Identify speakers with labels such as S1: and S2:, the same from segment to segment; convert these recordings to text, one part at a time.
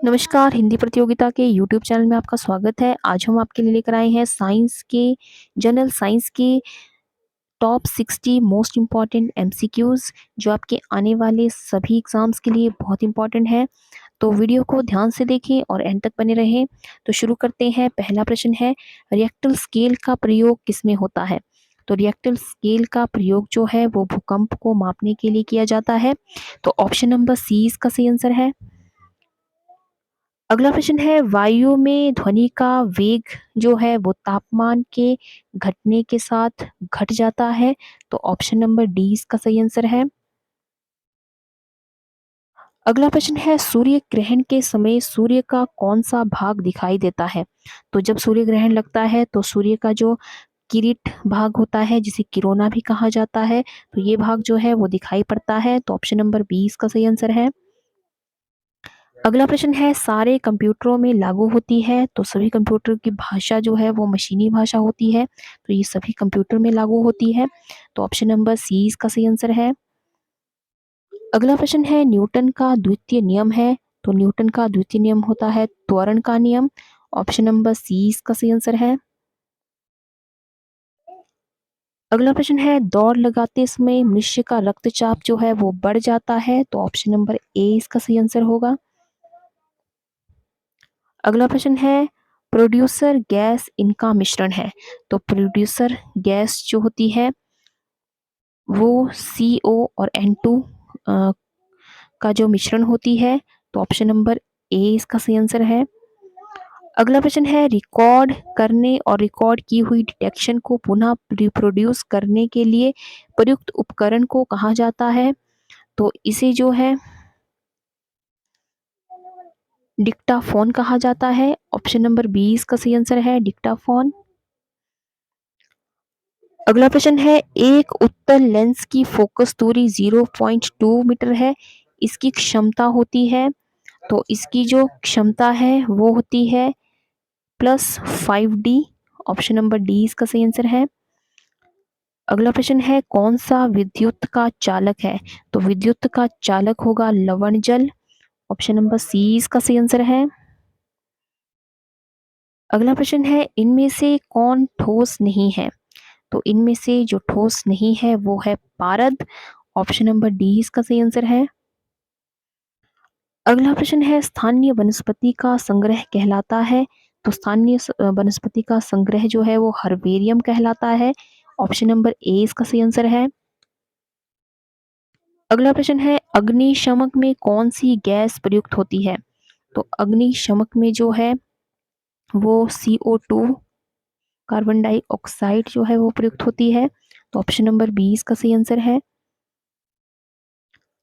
S1: नमस्कार, हिंदी प्रतियोगिता के यूट्यूब चैनल में आपका स्वागत है। आज हम आपके लिए लेकर आए हैं साइंस के जनरल साइंस के टॉप 60 मोस्ट इम्पॉर्टेंट एमसीक्यूज़ जो आपके आने वाले सभी एग्ज़ाम्स के लिए बहुत इम्पॉर्टेंट है। तो वीडियो को ध्यान से देखें और एंड तक बने रहें। तो शुरू करते हैं। पहला प्रश्न है, रिएक्टर स्केल का प्रयोग किसमें होता है? तो रिएक्टर स्केल का प्रयोग जो है वो भूकंप को मापने के लिए किया जाता है। तो ऑप्शन नंबर सी इसका सही आंसर है। अगला प्रश्न है, वायु में ध्वनि का वेग जो है वो तापमान के घटने के साथ घट जाता है। तो ऑप्शन नंबर डी इसका सही आंसर है। अगला प्रश्न है, सूर्य ग्रहण के समय सूर्य का कौन सा भाग दिखाई देता है? तो जब सूर्य ग्रहण लगता है तो सूर्य का जो किरीट भाग होता है जिसे किरोना भी कहा जाता है, तो ये भाग जो है वो दिखाई पड़ता है। तो ऑप्शन नंबर बी इसका सही आंसर है। अगला प्रश्न है, सारे कंप्यूटरों में लागू होती है। तो सभी कंप्यूटर की भाषा जो है वो मशीनी भाषा होती है, तो ये सभी कंप्यूटर में लागू होती है। तो ऑप्शन नंबर सी इसका सही आंसर है। अगला प्रश्न है, न्यूटन का द्वितीय नियम है। तो न्यूटन का द्वितीय नियम होता है त्वरण का नियम। ऑप्शन नंबर सी इसका सही आंसर है। अगला प्रश्न है, दौड़ लगाते समय मनुष्य का रक्तचाप जो है वो बढ़ जाता है। तो ऑप्शन नंबर ए इसका सही आंसर होगा। अगला प्रश्न है, प्रोड्यूसर गैस इनका मिश्रण है। तो प्रोड्यूसर गैस जो होती है वो CO और N2 का जो मिश्रण होती है। तो ऑप्शन नंबर ए इसका सही आंसर है। अगला प्रश्न है, रिकॉर्ड करने और रिकॉर्ड की हुई डिटेक्शन को पुनः रिप्रोड्यूस करने के लिए प्रयुक्त उपकरण को कहा जाता है? तो इसे जो है डिक्टाफोन कहा जाता है। ऑप्शन नंबर बी इसका सही आंसर है, डिक्टाफोन। अगला प्रश्न है, एक उत्तल लेंस की फोकस दूरी 0.2 मीटर है, इसकी क्षमता होती है। तो इसकी जो क्षमता है वो होती है +5D। ऑप्शन नंबर डी इसका सही आंसर है। अगला प्रश्न है, कौन सा विद्युत का चालक है? तो विद्युत का चालक होगा लवण जल। ऑप्शन नंबर सी इसका सही आंसर है। अगला प्रश्न है, इनमें से कौन ठोस नहीं है? तो इनमें से जो ठोस नहीं है वो है पारद। ऑप्शन नंबर डी इसका सही आंसर है। अगला प्रश्न है, स्थानीय वनस्पति का संग्रह कहलाता है। तो स्थानीय वनस्पति का संग्रह जो है वो हर्बेरियम कहलाता है। ऑप्शन नंबर ए इसका सही आंसर है। अगला प्रश्न है, अग्निशमक में कौन सी गैस प्रयुक्त होती है? तो अग्निशमक में जो है वो CO2 कार्बन डाइऑक्साइड जो है वो प्रयुक्त होती है। तो ऑप्शन नंबर बी इसका सही आंसर है।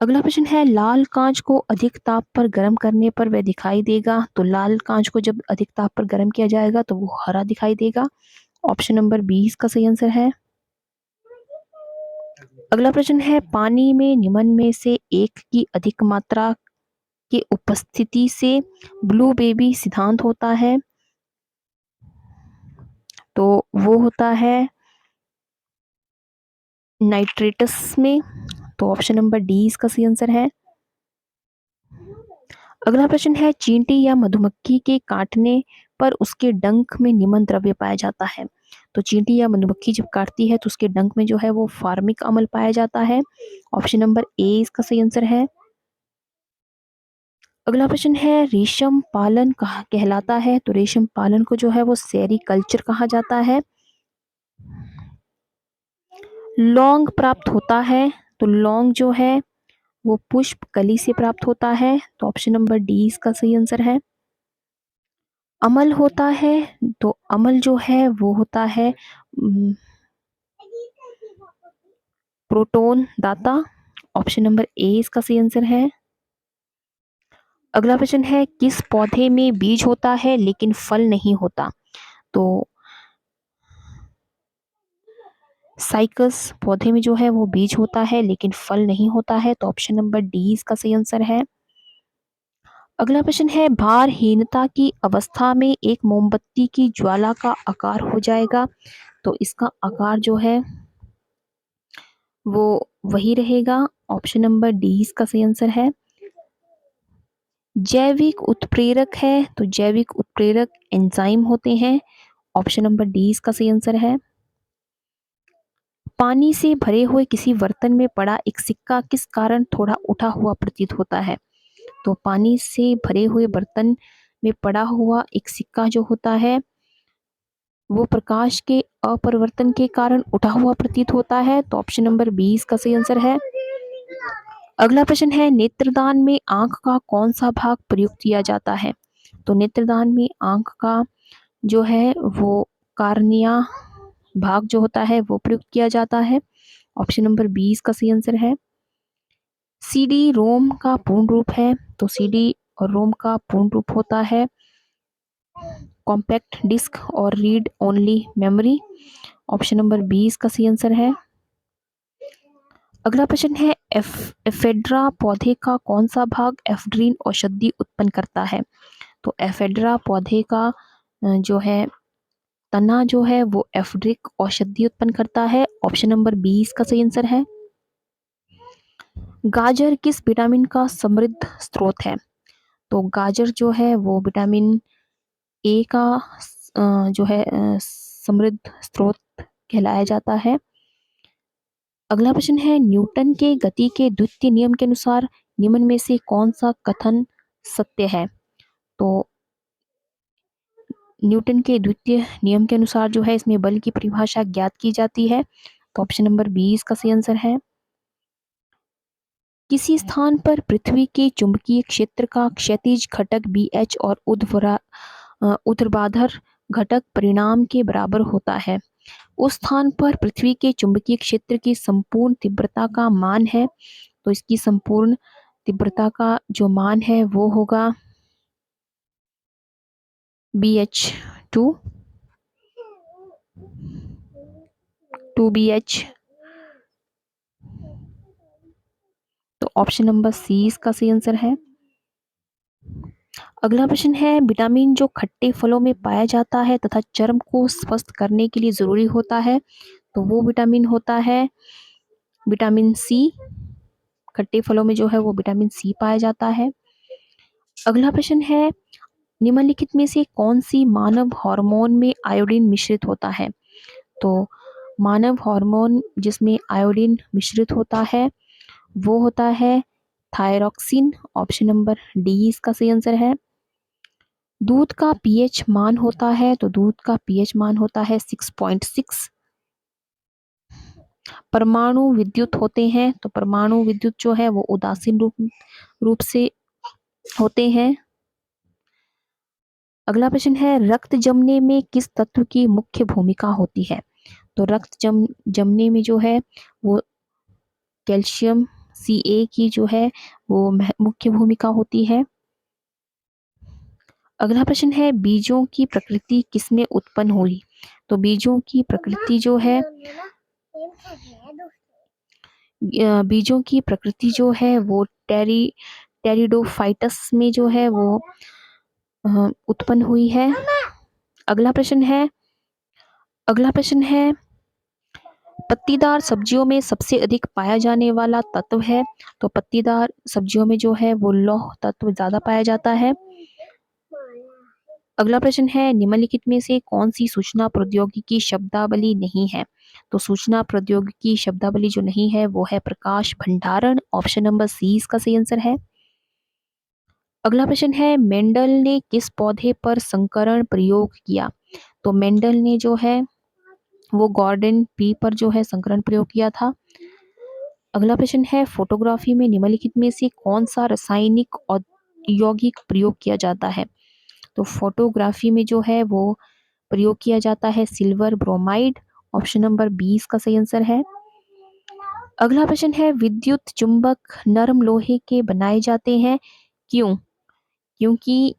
S1: अगला प्रश्न है, लाल कांच को अधिक ताप पर गर्म करने पर वह दिखाई देगा। तो लाल कांच को जब अधिक ताप पर गर्म किया जाएगा तो वो हरा दिखाई देगा। ऑप्शन नंबर बी इसका सही आंसर है। अगला प्रश्न है, पानी में निम्न में से एक की अधिक मात्रा के उपस्थिति से ब्लू बेबी सिद्धांत होता है। तो वो होता है नाइट्रेटस में। तो ऑप्शन नंबर डी इसका सही आंसर है। अगला प्रश्न है, चींटी या मधुमक्खी के काटने पर उसके डंक में निम्न द्रव्य पाया जाता है। तो चींटी या मधुमक्खी जब काटती है तो उसके डंक में जो है वो फार्मिक अम्ल पाया जाता है। ऑप्शन नंबर ए इसका सही आंसर है। अगला प्रश्न है, रेशम पालन कहा कहलाता है? तो रेशम पालन को जो है वो सेरीकल्चर कहा जाता है। लौंग प्राप्त होता है। तो लौंग जो है वो पुष्प कली से प्राप्त होता है। तो ऑप्शन नंबर डी इसका सही आंसर है। अमल होता है। तो अमल जो है वो होता है प्रोटोन दाता। ऑप्शन नंबर ए इसका सही आंसर है। अगला प्रश्न है, किस पौधे में बीज होता है लेकिन फल नहीं होता? तो साइकस पौधे में जो है वो बीज होता है लेकिन फल नहीं होता है। तो ऑप्शन नंबर डी इसका सही आंसर है। अगला प्रश्न है, भारहीनता की अवस्था में एक मोमबत्ती की ज्वाला का आकार हो जाएगा। तो इसका आकार जो है वो वही रहेगा। ऑप्शन नंबर डी इसका सही आंसर है। जैविक उत्प्रेरक है तो जैविक उत्प्रेरक एंजाइम होते हैं। ऑप्शन नंबर डी इसका सही आंसर है। पानी से भरे हुए किसी बर्तन में पड़ा एक सिक्का किस कारण थोड़ा उठा हुआ प्रतीत होता है? तो पानी से भरे हुए बर्तन में पड़ा हुआ एक सिक्का जो होता है वो प्रकाश के अपरिवर्तन के कारण उठा हुआ प्रतीत होता है। तो ऑप्शन नंबर बी इसका सही आंसर है। अगला प्रश्न है, नेत्रदान में आंख का कौन सा भाग प्रयुक्त किया जाता है? तो नेत्रदान में आंख का जो है वो कार्निया भाग जो होता है वो प्रयुक्त किया जाता है। ऑप्शन नंबर 20 का सही आंसर है। सीडी रोम का पूर्ण रूप है तो सीडी और रोम का पूर्ण रूप होता है कॉम्पैक्ट डिस्क और read only memory. Option number 20 का सही आंसर है। अगला प्रश्न है, एफेड्रा पौधे का कौन सा भाग एफड्रीन औषधि उत्पन्न करता है? तो एफेड्रा पौधे का जो है तना जो है वो एफड्रिक औषधि उत्पन्न करता है। ऑप्शन नंबर 20 का सही आंसर है। गाजर किस विटामिन का समृद्ध स्रोत है? तो गाजर जो है वो विटामिन ए का जो है समृद्ध स्रोत कहलाया जाता है। अगला प्रश्न है, न्यूटन के गति के द्वितीय नियम के अनुसार निम्न में से कौन सा कथन सत्य है? तो न्यूटन के द्वितीय नियम के अनुसार जो है इसमें बल की परिभाषा ज्ञात की जाती है। तो ऑप्शन नंबर 20 का सही आंसर है। किसी स्थान पर पृथ्वी के चुंबकीय क्षेत्र का क्षैतिज घटक BH और ऊर्ध्वाधर घटक परिणाम के बराबर होता है। उस स्थान पर पृथ्वी के चुंबकीय क्षेत्र की संपूर्ण तीव्रता का मान है। तो इसकी संपूर्ण तीव्रता का जो मान है वो होगा BH2 2BH। तो ऑप्शन नंबर सी इसका सही आंसर है। अगला प्रश्न है, विटामिन जो खट्टे फलों में पाया जाता है तथा चर्म को स्वस्थ करने के लिए जरूरी होता है तो वो विटामिन होता है विटामिन सी। खट्टे फलों में जो है वो विटामिन सी पाया जाता है। अगला प्रश्न है, निम्नलिखित में से कौन सी मानव हार्मोन में आयोडीन मिश्रित होता है? तो मानव हार्मोन जिसमें आयोडीन मिश्रित होता है वो होता है थायरॉक्सिन। ऑप्शन नंबर डी इसका सही आंसर है। दूध का पीएच मान होता है तो दूध का पीएच मान होता है 6.6। परमाणु विद्युत होते हैं तो परमाणु विद्युत जो है वो उदासीन रूप से होते हैं। अगला प्रश्न है, रक्त जमने में किस तत्व की मुख्य भूमिका होती है? तो रक्त जमने में जो है वो कैल्शियम Ca की जो है वो मुख्य भूमिका होती है। अगला प्रश्न है, बीजों की प्रकृति किसमें उत्पन्न हुई? तो बीजों की प्रकृति जो है बीजों की प्रकृति जो है वो टेरिडोफाइटस में जो है वो उत्पन्न हुई है। अगला प्रश्न है पत्तीदार सब्जियों में सबसे अधिक पाया जाने वाला तत्व है? तो पत्तीदार सब्जियों में जो है वो लौह तत्व ज्यादा पाया जाता है। अगला प्रश्न है, निम्नलिखित में से कौन सी सूचना प्रौद्योगिकी शब्दावली नहीं है? तो सूचना प्रौद्योगिकी शब्दावली जो नहीं है वो है प्रकाश भंडारण। ऑप्शन नंबर सी इसका सही आंसर है। अगला प्रश्न है, मेंडल ने किस पौधे पर संकरण प्रयोग किया? तो मेंडल ने जो है वो गॉर्डन पी पर जो है संकरण प्रयोग किया था। अगला प्रश्न है, फोटोग्राफी में निम्नलिखित में से कौन सा रासायनिक और यौगिक प्रयोग किया जाता है? तो फोटोग्राफी में जो है वो प्रयोग किया जाता है सिल्वर ब्रोमाइड। ऑप्शन नंबर 20 का सही आंसर है। अगला प्रश्न है, विद्युत चुंबक नरम लोहे के बनाए जाते हैं क्यों? क्योंकि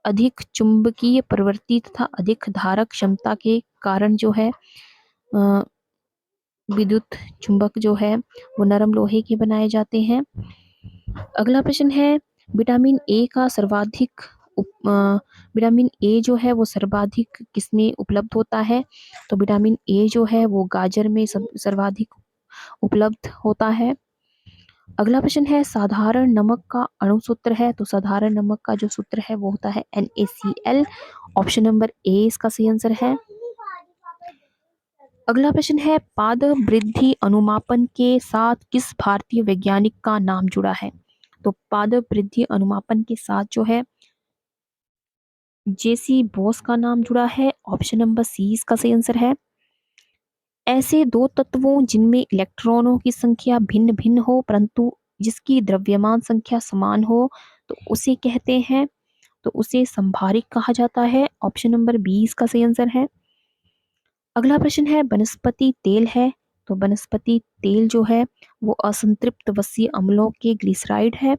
S1: अधिक चुंबकीय प्रवृत्ति तथा अधिक धारक क्षमता के कारण जो है विद्युत चुंबक जो है वो नरम लोहे के बनाए जाते हैं। अगला प्रश्न है, विटामिन ए का सर्वाधिक विटामिन ए जो है वो सर्वाधिक किसमें उपलब्ध होता है? तो विटामिन ए जो है वो गाजर में सर्वाधिक उपलब्ध होता है। अगला प्रश्न है साधारण नमक का अणु सूत्र है, तो साधारण नमक का जो सूत्र है वो होता है NaCl। ऑप्शन नंबर ए इसका सही आंसर है। अगला प्रश्न है पाद वृद्धि अनुमापन के साथ किस भारतीय वैज्ञानिक का नाम जुड़ा है? तो पाद वृद्धि अनुमापन के साथ जो है जेसी बोस का नाम जुड़ा है। ऑप्शन नंबर सी इसका सही आंसर है। ऐसे दो तत्वों जिनमें इलेक्ट्रॉनों की संख्या भिन्न भिन्न हो परंतु जिसकी द्रव्यमान संख्या समान हो तो उसे कहते हैं, तो उसे संभारिक कहा जाता है। ऑप्शन नंबर बी इसका सही आंसर है। अगला प्रश्न है वनस्पति तेल है, तो वनस्पति तेल जो है वो असंतृप्त वसीय अम्लों के ग्लिसराइड है।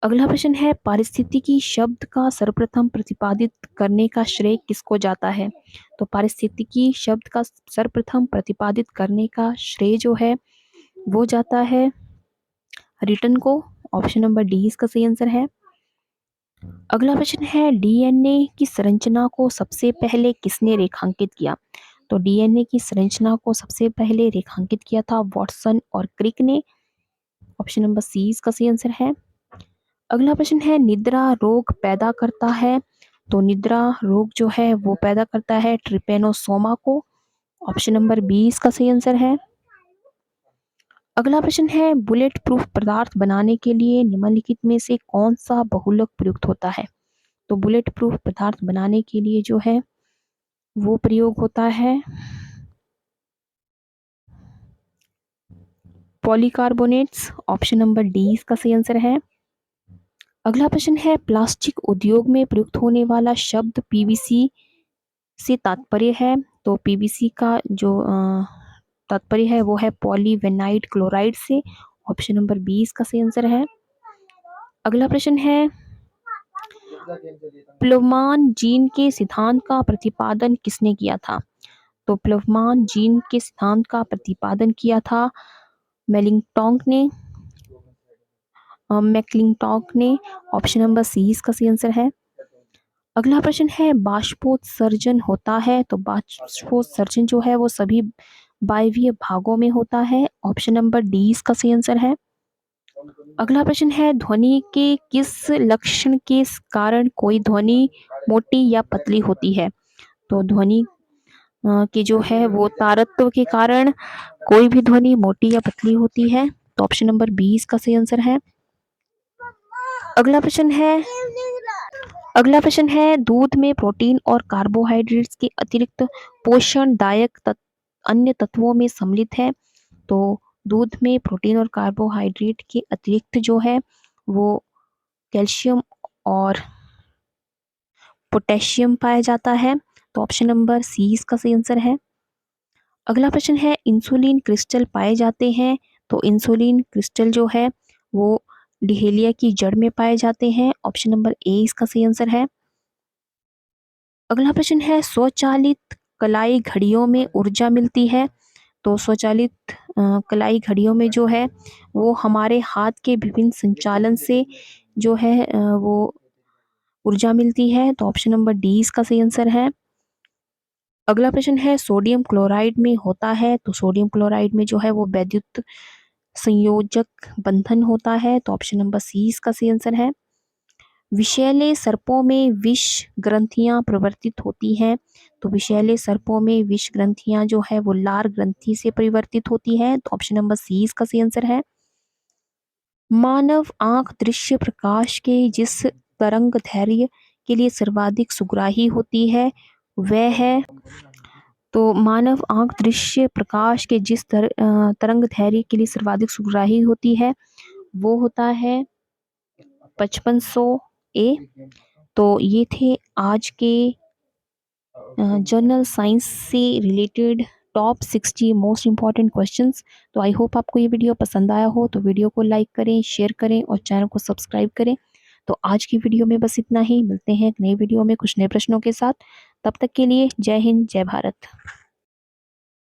S1: अगला प्रश्न है पारिस्थितिकी शब्द का सर्वप्रथम प्रतिपादित करने का श्रेय किसको जाता है? तो पारिस्थितिकी शब्द का सर्वप्रथम प्रतिपादित करने का श्रेय जो है वो जाता है रिटन को। ऑप्शन नंबर डी इसका सही आंसर है। अगला प्रश्न है डीएनए की संरचना को सबसे पहले किसने रेखांकित किया? तो डीएनए की संरचना को सबसे पहले रेखांकित किया था वॉटसन और क्रिक ने। ऑप्शन नंबर सी इसका सही आंसर है। अगला प्रश्न है निद्रा रोग पैदा करता है, तो निद्रा रोग जो है वो पैदा करता है ट्रिपेनोसोमा को। ऑप्शन नंबर बी इसका सही आंसर है। अगला प्रश्न है बुलेट प्रूफ पदार्थ बनाने के लिए निम्नलिखित में से कौन सा बहुलक प्रयुक्त होता है? तो बुलेट प्रूफ पदार्थ बनाने के लिए जो है वो प्रयोग होता है पॉलीकार्बोनेट्स। ऑप्शन नंबर डी इसका सही आंसर है। अगला प्रश्न है प्लास्टिक उद्योग में प्रयुक्त होने वाला शब्द पीवीसी से तात्पर्य है, तो पीवीसी का जो तात्पर्य है वो है पॉलीविनाइल क्लोराइड से। ऑप्शन नंबर बी इसका सही आंसर है। अगला प्रश्न है प्लवमान जीन के सिद्धांत का प्रतिपादन किसने किया था? तो प्लवमान जीन के सिद्धांत का प्रतिपादन किया था मेलिंगटॉन्ग ने मैकलिंटॉक ने। ऑप्शन नंबर सी इसका सही आंसर है। अगला प्रश्न है बाष्पोत्सर्जन होता है, तो बाष्पोत्सर्जन जो है वो सभी वायवीय भागों में होता है। ऑप्शन नंबर डी इसका सही आंसर है। अगला प्रश्न है ध्वनि के किस लक्षण के कारण कोई ध्वनि मोटी या पतली होती है? तो ध्वनि की जो है वो तारत्व के कारण कोई भी ध्वनि मोटी या पतली होती है। तो ऑप्शन नंबर बी इसका सही आंसर है। अगला प्रश्न है दूध में प्रोटीन और कार्बोहाइड्रेट्स के अतिरिक्त पोषणदायक अन्य तत्वों में सम्मिलित है, तो दूध में प्रोटीन और कार्बोहाइड्रेट के अतिरिक्त जो है वो कैल्शियम और पोटेशियम पाया जाता है। तो ऑप्शन नंबर सी इसका सही आंसर है। अगला प्रश्न है इंसुलिन क्रिस्टल पाए जाते हैं, तो इंसुलिन क्रिस्टल जो है वो डिहेलिया की जड़ में पाए जाते हैं। ऑप्शन नंबर ए इसका सही आंसर है। अगला प्रश्न है स्वचालित कलाई घड़ियों में ऊर्जा मिलती है, तो स्वचालित कलाई घड़ियों में जो है वो हमारे हाथ के विभिन्न संचालन से जो है वो ऊर्जा मिलती है। तो ऑप्शन नंबर डी इसका सही आंसर है। अगला प्रश्न है सोडियम क्लोराइड में होता है, तो सोडियम क्लोराइड में जो है वो वैद्युत संयोजक बंधन होता है। तो ऑप्शन नंबर सी इसका सही आंसर है। विषैले सर्पों में विष ग्रंथियां प्रवर्तित होती हैं, तो विषैले सर्पों में विष ग्रंथियां जो है वो लार ग्रंथि से परिवर्तित होती है। तो ऑप्शन नंबर सी इसका सही आंसर है। मानव आंख दृश्य प्रकाश के जिस तरंग दैर्घ्य के लिए सर्वाधिक सुग्राही होती है वह है, तो मानव आंख दृश्य प्रकाश के जिस तरंग दैर्घ्य के लिए सर्वाधिक सुग्राही होती है वो होता है 5500 ए। तो ये थे आज के जनरल साइंस से related top 60 most important questions. तो आई होप आपको ये वीडियो पसंद आया हो, तो वीडियो को लाइक करें, शेयर करें और चैनल को सब्सक्राइब करें। तो आज की वीडियो में बस इतना ही, मिलते हैं एक नई वीडियो में कुछ नए प्रश्नों के साथ। तब तक के लिए जय हिंद, जय भारत।